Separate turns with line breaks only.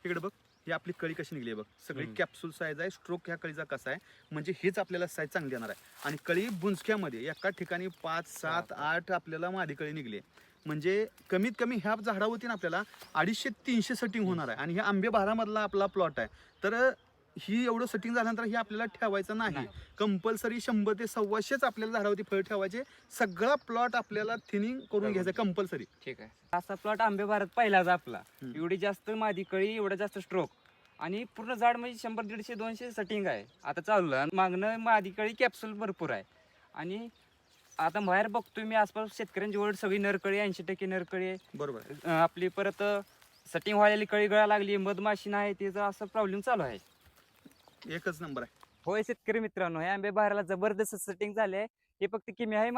इकडे बघ, ही आपली कळी कशी निघली आहे बघ, सगळी
हम्म.
कॅप्सूल साईज आहे. स्ट्रोक ह्या कळीचा कसा आहे म्हणजे हेच आपल्याला साईज चांगली येणार आहे. आणि कळी बुंचक्यामध्ये एका ठिकाणी 5, 7, 8 आपल्याला मादी कळी निघली आहे. म्हणजे कमीत कमी ह्या झाडावरती ना आपल्याला 250-300 सेटिंग होणार आहे. आणि हे आंबे बहारामधला आपला प्लॉट आहे. तर ही एवढं सेटिंग झाल्यानंतर ही आपल्याला ठेवायचं नाही. कंपल्सरी 100 ते 125च आपल्याला झाडावरती फळ ठेवायचे. सगळा प्लॉट आपल्याला थिनिंग करून घ्यायचा कंपल्सरी.
ठीक आहे. असा प्लॉट आंबे भारत पहिलाच आपला.
हम्म.
एवढी जास्त मादी कळी, एवढा जास्त स्ट्रोक आणि पूर्ण झाड म्हणजे 100, 150, 200 सेटिंग आहे आता चालू आहे. मागणं मादी कळी कॅप्सूल भरपूर आहे. आणि आता बाहेर बघतोय मी आसपास शेतकऱ्यांची ओढ सगळी नरकळी, 80% नरकळी आहे.
बरोबर आहे.
आपली परत सेटिंग व्हायला कळी गळा लागली, मधमाशी नाही, त्याचा असा प्रॉब्लेम चालू आहे.
एकच नंबर आहे.
होय शेतकरी मित्रांनो, हे आंबे बहाराला जबरदस्त सेटिंग झाले. हे फक्त किमी आहे